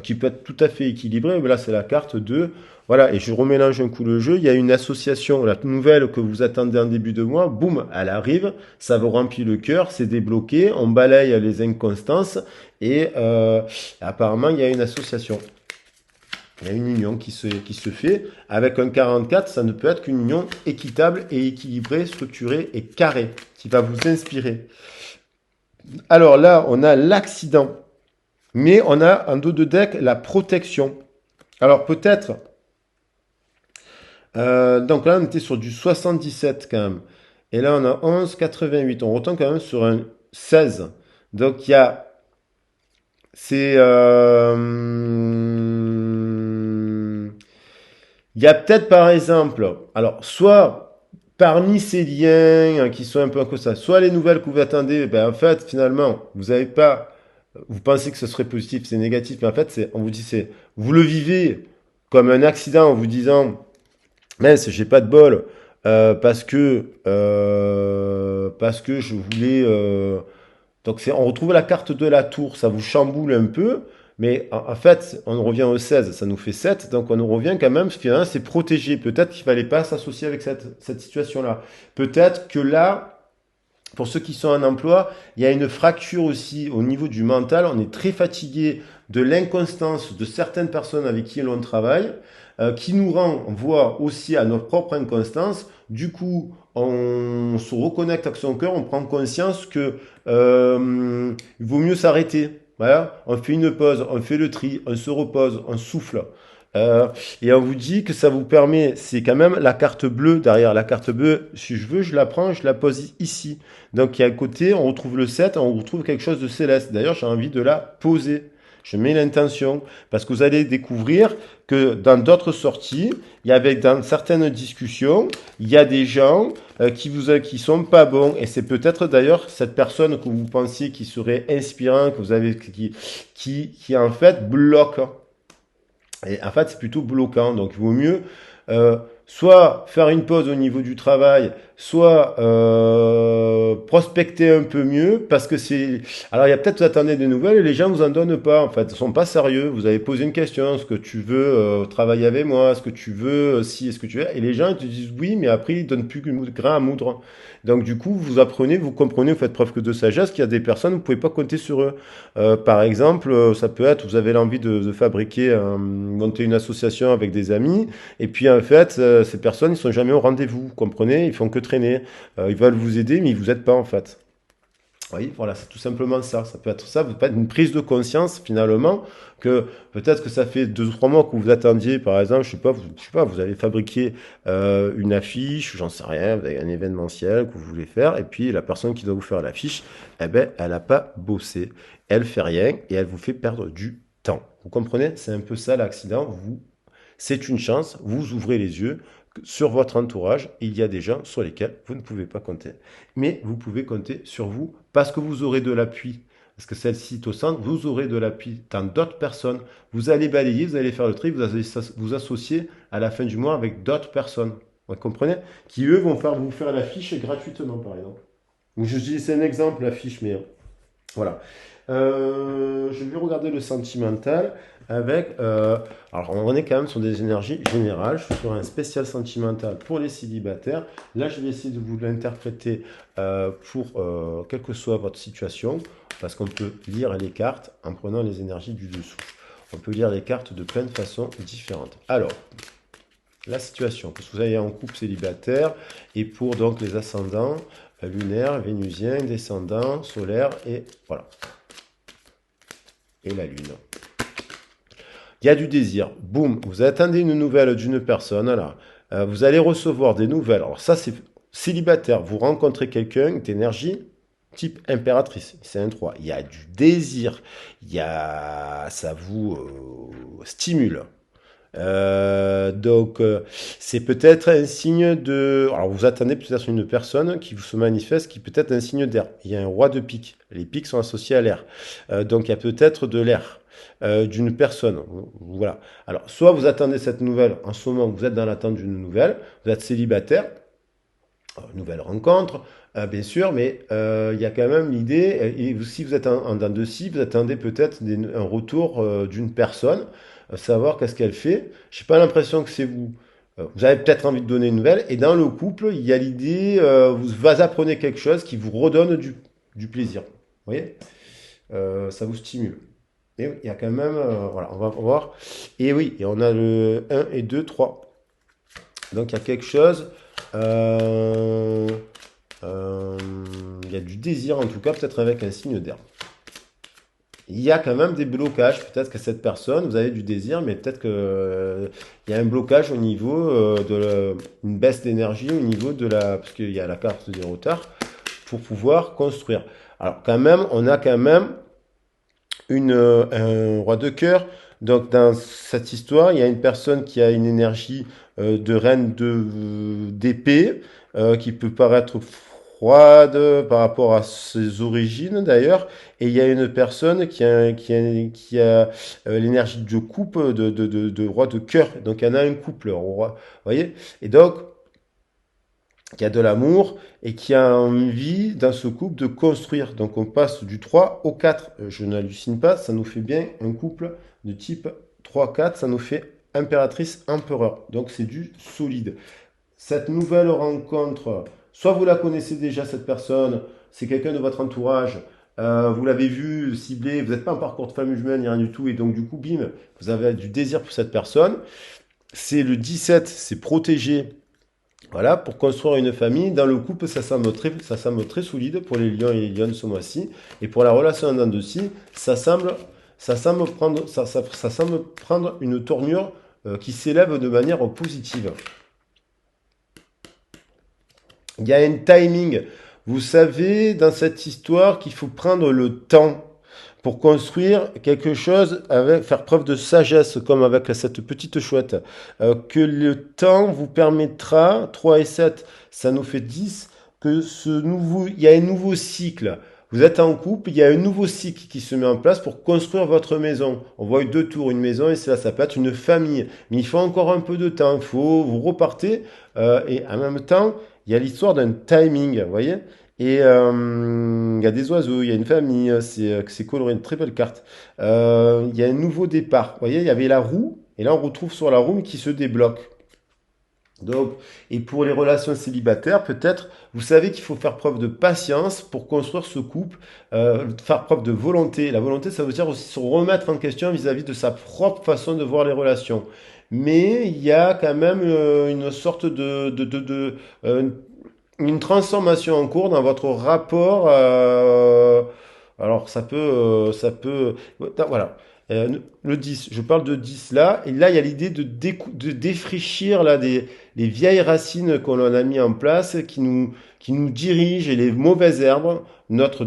qui peut être tout à fait équilibrée. Mais là, c'est la carte de. Voilà, et je remélange un coup le jeu. Il y a une association, la nouvelle que vous attendez en début de mois, boum, elle arrive, ça vous remplit le cœur, c'est débloqué, on balaye les inconstances et apparemment, il y a une association. Il y a une union qui se fait. Avec un 44, ça ne peut être qu'une union équitable et équilibrée, structurée et carrée, qui va vous inspirer. Alors là, on a l'accident. Mais on a en dos de deck la protection. Alors peut-être... donc là, on était sur du 77 quand même. Et là, on a 11, 88. On retombe quand même sur un 16. Donc il y a... C'est... il y a peut-être par exemple, alors soit parmi ces liens qui sont un peu comme ça, soit les nouvelles que vous attendez, ben en fait finalement vous n'avez pas, vous pensez que ce serait positif, c'est négatif, mais en fait on vous dit vous le vivez comme un accident en vous disant, mince, j'ai pas de bol parce que je voulais donc on retrouve la carte de la tour, ça vous chamboule un peu, mais en fait, on revient au 16, ça nous fait 7, donc on nous revient quand même, finalement, c'est protégé. Peut-être qu'il fallait pas s'associer avec cette situation-là. Peut-être que là, pour ceux qui sont en emploi, il y a une fracture aussi au niveau du mental. On est très fatigué de l'inconstance de certaines personnes avec qui l'on travaille, qui nous renvoie aussi à notre propre inconstance. Du coup, on se reconnecte avec son cœur, on prend conscience que il vaut mieux s'arrêter. Voilà, on fait une pause, on fait le tri, on se repose, on souffle. Et on vous dit que ça vous permet, c'est quand même la carte bleue derrière. La carte bleue, si je veux, je la prends, je la pose ici. Donc il y a à côté, on retrouve le 7, on retrouve quelque chose de céleste. D'ailleurs, j'ai envie de la poser. Je mets l'intention parce que vous allez découvrir que dans d'autres sorties, dans certaines discussions, il y a des gens qui sont pas bons et c'est peut-être d'ailleurs cette personne que vous pensiez qui serait inspirant, que vous avez qui en fait bloque. Et en fait, c'est plutôt bloquant. Donc, il vaut mieux soit faire une pause au niveau du travail, soit prospecter un peu mieux, parce que c'est... Alors, il y a peut-être, vous attendez des nouvelles et les gens vous en donnent pas, en fait. Ils sont pas sérieux. Vous avez posé une question, est-ce que tu veux travailler avec moi, est-ce que tu veux, si, est-ce que tu veux... Et les gens, ils te disent oui, mais après, ils donnent plus de grain à moudre. Donc, du coup, vous apprenez, vous comprenez, vous faites preuve que de sagesse, qu'il y a des personnes, vous pouvez pas compter sur eux. Par exemple, ça peut être, vous avez l'envie de fabriquer, monter une association avec des amis, et puis en fait, ces personnes, ils sont jamais au rendez-vous, vous comprenez? Ils font que traîner. Ils veulent vous aider, mais ils vous aident pas en fait. Oui, voilà, c'est tout simplement ça. Ça peut être ça, peut être une prise de conscience finalement que peut-être que ça fait 2 ou 3 mois que vous attendiez, par exemple, je sais pas, vous avez fabriqué une affiche, j'en sais rien, vous avez un événementiel que vous voulez faire, et puis la personne qui doit vous faire l'affiche, eh ben, elle n'a pas bossé, elle fait rien et elle vous fait perdre du temps. Vous comprenez? C'est un peu ça l'accident. C'est une chance, vous ouvrez les yeux, sur votre entourage, il y a des gens sur lesquels vous ne pouvez pas compter. Mais vous pouvez compter sur vous parce que vous aurez de l'appui. Parce que celle-ci est au centre, vous aurez de l'appui dans d'autres personnes. Vous allez balayer, vous allez faire le tri, vous allez vous associer à la fin du mois avec d'autres personnes. Vous comprenez? Qui eux vont vous faire l'affiche gratuitement, par exemple. Je dis, c'est un exemple, l'affiche, mais voilà. Je vais regarder le sentimental avec. Alors, on est quand même sur des énergies générales. Je suis sur un spécial sentimental pour les célibataires. Là, je vais essayer de vous l'interpréter pour quelle que soit votre situation, parce qu'on peut lire les cartes en prenant les énergies du dessous. On peut lire les cartes de plein de façons différentes. Alors, la situation, parce que vous avez un couple célibataire, et pour donc les ascendants lunaires, vénusiens, descendants, solaires, et voilà et la Lune. Il y a du désir. Boum, vous attendez une nouvelle d'une personne, là. Vous allez recevoir des nouvelles. Alors ça, c'est célibataire. Vous rencontrez quelqu'un d'énergie type impératrice. C'est un 3. Il y a du désir. Ça vous stimule. C'est peut-être un signe de... Alors, vous attendez peut-être une personne qui vous se manifeste, qui peut être un signe d'air. Il y a un roi de pique. Les piques sont associés à l'air. Donc, il y a peut-être de l'air d'une personne. Voilà. Alors, soit vous attendez cette nouvelle, en ce moment, vous êtes dans l'attente d'une nouvelle, vous êtes célibataire, nouvelle rencontre, bien sûr, mais il y a quand même l'idée, et si vous êtes en dents de scie, vous attendez peut-être un retour d'une personne, savoir qu'est-ce qu'elle fait. Je n'ai pas l'impression que c'est vous. Vous avez peut-être envie de donner une nouvelle, et dans le couple, il y a l'idée, vous apprenez quelque chose qui vous redonne du plaisir. Vous voyez? Ça vous stimule. Et il y a quand même, voilà, on va voir. Et oui, et on a le 1 et 2, 3. Donc il y a quelque chose. Euh, euh, il y a du désir en tout cas, peut-être avec un signe d'air. Il y a quand même des blocages, peut-être que cette personne, vous avez du désir, mais peut-être que il y a un blocage au niveau une baisse d'énergie, au niveau de la, parce qu'il y a la carte des retards, pour pouvoir construire. Alors quand même, on a quand même un roi de cœur. Donc dans cette histoire, il y a une personne qui a une énergie de reine d'épée, qui peut paraître froide par rapport à ses origines d'ailleurs. Et il y a une personne qui a l'énergie de coupe de roi de cœur. Donc il y en a un couple, roi. Vous voyez? Et donc, qui a de l'amour et qui a envie dans ce couple de construire. Donc on passe du 3 au 4. Je n'hallucine pas, ça nous fait bien un couple de type 3-4, ça nous fait impératrice empereur. Donc c'est du solide. Cette nouvelle rencontre, soit vous la connaissez déjà cette personne, c'est quelqu'un de votre entourage, vous l'avez vu ciblé, vous n'êtes pas en parcours de femme humaine, ni rien du tout, et donc du coup, bim, vous avez du désir pour cette personne. C'est le 17, c'est protégé. Voilà, pour construire une famille, dans le couple, ça semble très solide pour les lions et les lionnes ce mois-ci. Et pour la relation en de scie, ça semble prendre une tournure qui s'élève de manière positive. Il y a un timing. Vous savez, dans cette histoire, qu'il faut prendre le temps pour construire quelque chose, faire preuve de sagesse, comme avec cette petite chouette. Que le temps vous permettra, 3 et 7, ça nous fait 10, il y a un nouveau cycle. Vous êtes en couple, il y a un nouveau cycle qui se met en place pour construire votre maison. On voit 2 tours, une maison, et ça peut être une famille. Mais il faut encore un peu de temps. Il faut vous repartez, et en même temps, il y a l'histoire d'un timing, vous voyez? Et il y a des oiseaux, il y a une famille, c'est coloré, une très belle carte. Il y a un nouveau départ. Vous voyez, il y avait la roue, et là on retrouve sur la roue qui se débloque. Donc, et pour les relations célibataires, peut-être, vous savez qu'il faut faire preuve de patience pour construire ce couple, faire preuve de volonté. La volonté, ça veut dire aussi se remettre en question vis-à-vis de sa propre façon de voir les relations. Mais il y a quand même une sorte euh, une transformation en cours dans votre rapport. Alors ça peut, voilà. Le 10, je parle de 10 là, et là il y a l'idée de défrichir là les vieilles racines qu'on a mis en place qui nous dirigent et les mauvaises herbes, notre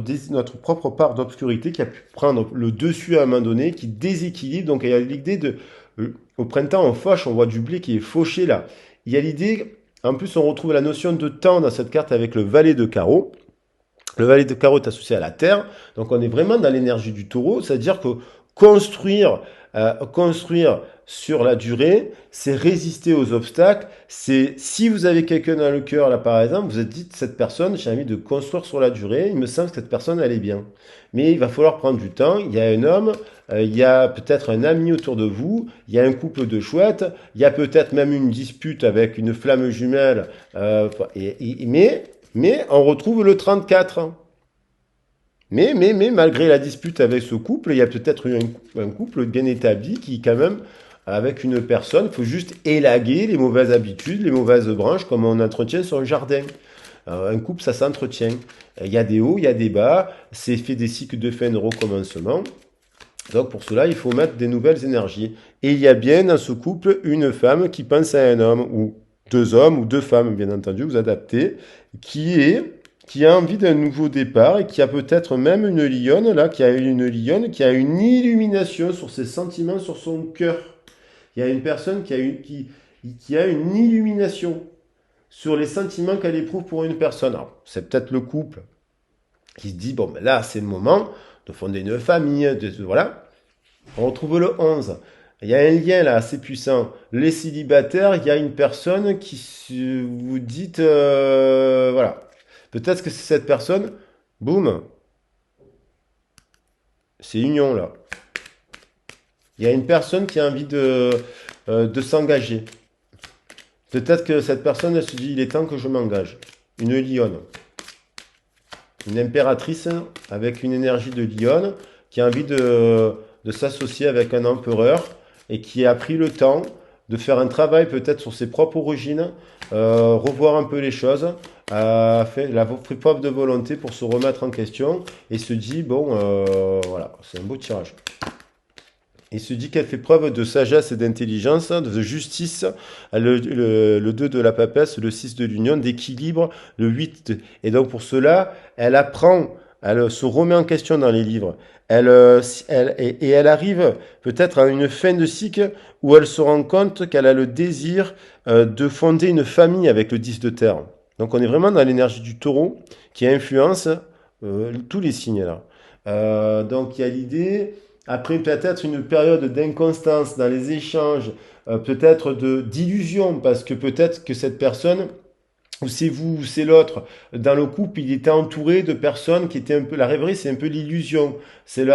propre part d'obscurité qui a pu prendre le dessus à un moment donné, qui déséquilibre. Donc il y a l'idée au printemps on fauche, on voit du blé qui est fauché là. Il y a l'idée, en plus on retrouve la notion de temps dans cette carte avec le valet de carreau. Le valet de carreau est associé à la terre, donc on est vraiment dans l'énergie du taureau, c'est-à-dire que construire sur la durée, c'est résister aux obstacles, c'est si vous avez quelqu'un dans le cœur, là par exemple, vous êtes dit, cette personne, j'ai envie de construire sur la durée, il me semble que cette personne, elle est bien. Mais il va falloir prendre du temps, il y a un homme, il y a peut-être un ami autour de vous, il y a un couple de chouettes, il y a peut-être même une dispute avec une flamme jumelle, mais on retrouve le 34. Mais malgré la dispute avec ce couple, il y a peut-être eu un couple bien établi qui, quand même, avec une personne, il faut juste élaguer les mauvaises habitudes, les mauvaises branches, comme on entretient sur un jardin. Un couple, ça s'entretient. Il y a des hauts, il y a des bas, c'est fait des cycles de fin de recommencement. Donc pour cela, il faut mettre des nouvelles énergies. Et il y a bien dans ce couple une femme qui pense à un homme, ou deux hommes, ou deux femmes, bien entendu, vous adaptez, qui a envie d'un nouveau départ et qui a peut-être même une lionne, là, qui a une lionne, qui a une illumination sur ses sentiments, sur son cœur. Il y a une personne qui a une illumination sur les sentiments qu'elle éprouve pour une personne. Alors, c'est peut-être le couple qui se dit, bon, ben là, c'est le moment de fonder une famille, voilà. On retrouve le 11. Il y a un lien là assez puissant. Les célibataires, il y a une personne vous dites, voilà. Peut-être que c'est cette personne, boum, c'est union là. Il y a une personne qui a envie de s'engager. Peut-être que cette personne, elle se dit, il est temps que je m'engage. Une lionne. Une impératrice avec une énergie de lionne qui a envie de s'associer avec un empereur et qui a pris le temps de faire un travail peut-être sur ses propres origines, revoir un peu les choses, a fait la preuve de volonté pour se remettre en question et se dit, bon, voilà, c'est un beau tirage. Il se dit qu'elle fait preuve de sagesse et d'intelligence, de justice, le 2 de la papesse, le 6 de l'union, d'équilibre, le 8. Et donc pour cela, elle apprend, elle se remet en question dans les livres. Et elle arrive peut-être à une fin de cycle où elle se rend compte qu'elle a le désir de fonder une famille avec le 10 de terre. Donc on est vraiment dans l'énergie du taureau qui influence tous les signes là. Donc il y a l'idée après peut-être une période d'inconstance dans les échanges, peut-être d'illusion, parce que peut-être que cette personne, ou c'est vous, ou c'est l'autre, dans le couple, il était entouré de personnes qui étaient un peu... La rêverie, c'est un peu l'illusion, c'est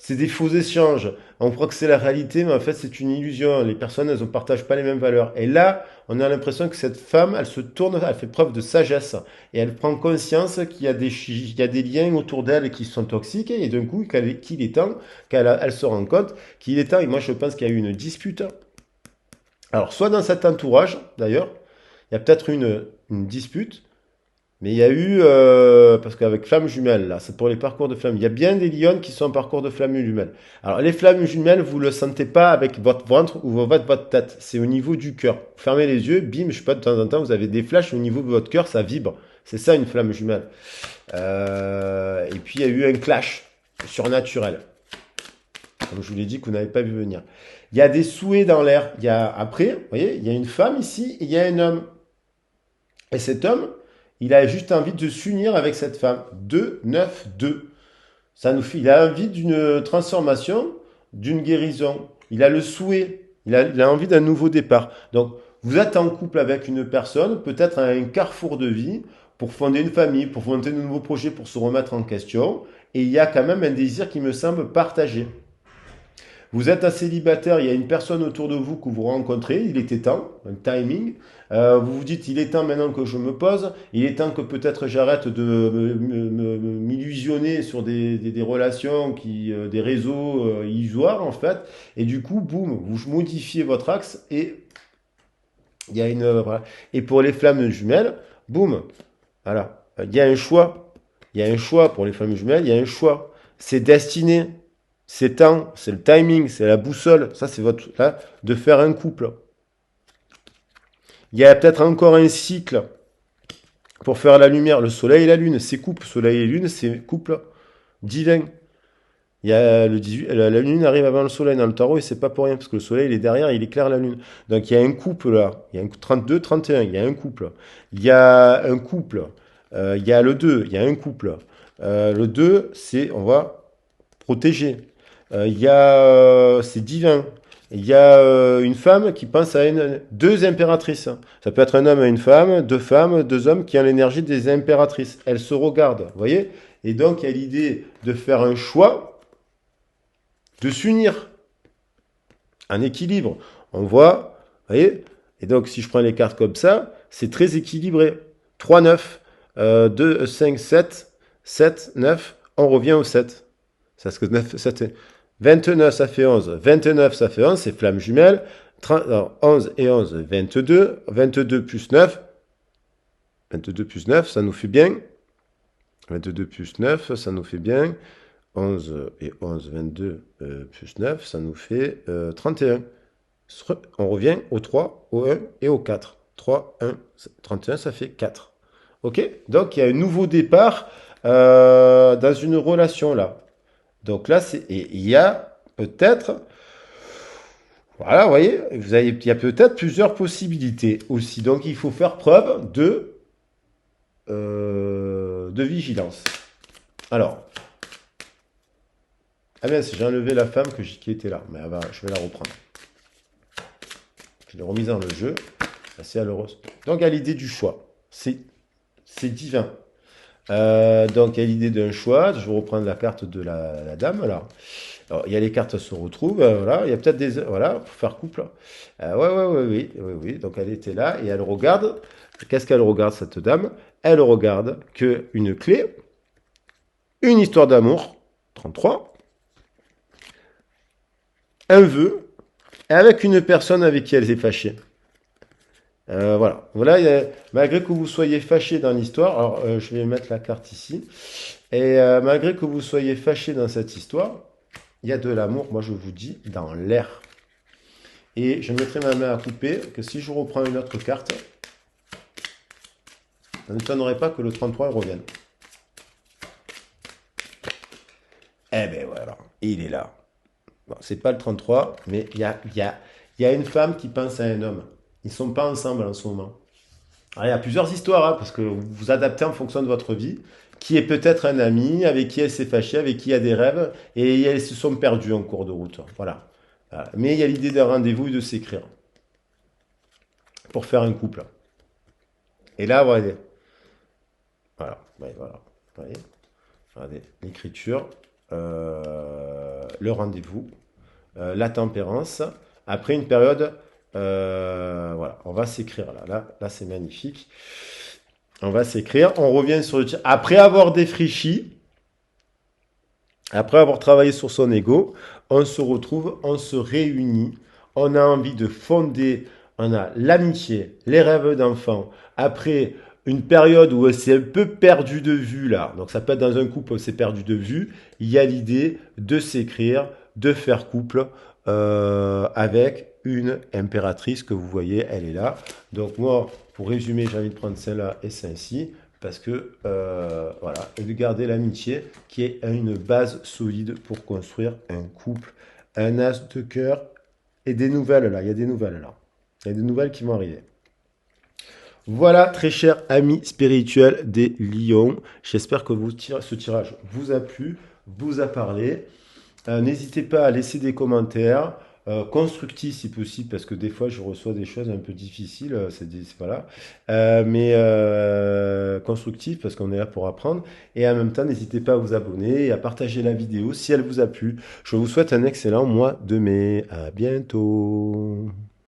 des faux échanges. On croit que c'est la réalité, mais en fait, c'est une illusion. Les personnes, elles ne partagent pas les mêmes valeurs. Et là, on a l'impression que cette femme, elle se tourne, elle fait preuve de sagesse. Et elle prend conscience qu'il y a des liens autour d'elle qui sont toxiques. Et d'un coup, qu'il est temps, elle se rend compte qu'il est temps. Et moi, je pense qu'il y a eu une dispute. Alors, soit dans cet entourage, d'ailleurs, il y a peut-être une dispute, mais il y a eu, parce qu'avec flamme jumelle, là, c'est pour les parcours de flammes, il y a bien des lionnes qui sont en parcours de flammes jumelles. Alors, les flammes jumelles, vous ne le sentez pas avec votre ventre ou votre tête, c'est au niveau du cœur. Fermez les yeux, bim, je sais pas, de temps en temps, vous avez des flashs au niveau de votre cœur, ça vibre. C'est ça une flamme jumelle. Et puis, il y a eu un clash surnaturel. Comme je vous l'ai dit, que vous n'avez pas vu venir. Il y a des souhaits dans l'air. Après, vous voyez, il y a une femme ici et il y a un homme. Et cet homme, il a juste envie de s'unir avec cette femme. 2, 9, 2. Il a envie d'une transformation, d'une guérison. Il a le souhait. Il a envie d'un nouveau départ. Donc, Vous êtes en couple avec une personne, peut-être à un carrefour de vie, pour fonder une famille, pour fonder de nouveaux projets, pour se remettre en question. Et il y a quand même un désir qui me semble partagé. Vous êtes un célibataire, il y a une personne autour de vous que vous rencontrez, il était temps, un timing. Vous vous dites, il est temps maintenant que je me pose, il est temps que peut-être j'arrête de m'illusionner sur des relations, des réseaux illusoires en fait. Et du coup, boum, vous modifiez votre axe et il y a une... voilà. Et pour les flammes jumelles, boum, voilà, il y a un choix. Il y a un choix pour les flammes jumelles, il y a un choix. C'est destiné. C'est temps, c'est le timing, c'est la boussole. Ça, c'est votre là, de faire un couple. Il y a peut-être encore un cycle pour faire la lumière. Le soleil et la lune, c'est couple. Soleil et lune, c'est couple divin. Il y a le 18, la lune arrive avant le soleil dans le tarot et c'est pas pour rien parce que le soleil il est derrière, il éclaire la lune. Donc il y a un couple là. Il y a un 32, 31. Il y a un couple. Il y a un couple. Il y a le 2. Il y a un couple. Le 2, c'est on va protéger. C'est divin. Il y a une femme qui pense à deux impératrices. Ça peut être un homme et une femmes, deux hommes qui ont l'énergie des impératrices. Elles se regardent, vous voyez. Et donc, il y a l'idée de faire un choix, de s'unir, un équilibre. On voit, vous voyez. Et donc, si je prends les cartes comme ça, c'est très équilibré. 3, 9, 2, 5, 7, 7, 9, on revient au 7. Ça, c'est que 9, 7, 29, ça fait 11. 29, ça fait 11, c'est flamme jumelle. 30, alors, 11 et 11, 22. 22 plus 9. 22 plus 9, ça nous fait bien. 22 plus 9, ça nous fait bien. 11 et 11, 22 plus 9, ça nous fait 31. On revient au 3, au 1 et au 4. 3, 1, 31, ça fait 4. Ok? Donc, il y a un nouveau départ dans une relation là. Donc là, il y a peut-être, voilà, vous voyez, il y a peut-être plusieurs possibilités aussi. Donc il faut faire preuve de vigilance. Alors, ah bien, j'ai enlevé la femme qui était là, mais je vais la reprendre. Je l'ai remise dans le jeu, c'est à l'heureuse. Donc il y a l'idée du choix, c'est divin. Donc il y a l'idée d'un choix. Je vais reprendre la carte de la dame là. Alors, il y a les cartes se retrouvent, voilà. Il y a peut-être des voilà pour faire couple. Oui. Donc elle était là et elle regarde. Qu'est-ce qu'elle regarde cette dame? Elle regarde que une clé, une histoire d'amour, 33, un vœu, et avec une personne avec qui elle s'est fâchée. Voilà, malgré que vous soyez fâché dans l'histoire, alors je vais mettre la carte ici, et malgré que vous soyez fâché dans cette histoire, il y a de l'amour, moi je vous dis, dans l'air. Et je mettrai ma main à couper, que si je reprends une autre carte, ça ne m'étonnerait pas que le 33 revienne. Eh ben voilà, il est là. Bon, c'est pas le 33, mais il y a une femme qui pense à un homme. Ils ne sont pas ensemble en ce moment. Alors, il y a plusieurs histoires, hein, parce que vous vous adaptez en fonction de votre vie, qui est peut-être un ami, avec qui elle s'est fâchée, avec qui il y a des rêves, et elles se sont perdues en cours de route. Voilà. Mais il y a l'idée d'un rendez-vous et de s'écrire, pour faire un couple. Et là, voilà. Voilà. Ouais, voilà. Vous voyez, regardez, l'écriture, le rendez-vous, la tempérance. Après une période, voilà, on va s'écrire là c'est magnifique. On va s'écrire, on revient sur le tir. Après avoir défrichi, après avoir travaillé sur son ego, on se retrouve, on se réunit, on a envie de fonder, on a l'amitié, les rêves d'enfant. Après une période où c'est un peu perdu de vue là, donc ça peut être dans un couple où c'est perdu de vue, il y a l'idée de s'écrire, de faire couple avec une impératrice que vous voyez, elle est là. Donc moi, pour résumer, j'ai envie de prendre celle-là et celle-ci, parce que, voilà, et de garder l'amitié qui est une base solide pour construire un couple, un as de cœur et des nouvelles là, il y a des nouvelles là. Il y a des nouvelles qui vont arriver. Voilà, très chers amis spirituels des lions, j'espère que ce tirage vous a plu, vous a parlé. N'hésitez pas à laisser des commentaires, constructif si possible, parce que des fois je reçois des choses un peu difficiles, voilà. Constructif parce qu'on est là pour apprendre. Et en même temps, n'hésitez pas à vous abonner et à partager la vidéo si elle vous a plu. Je vous souhaite un excellent mois de mai. À bientôt.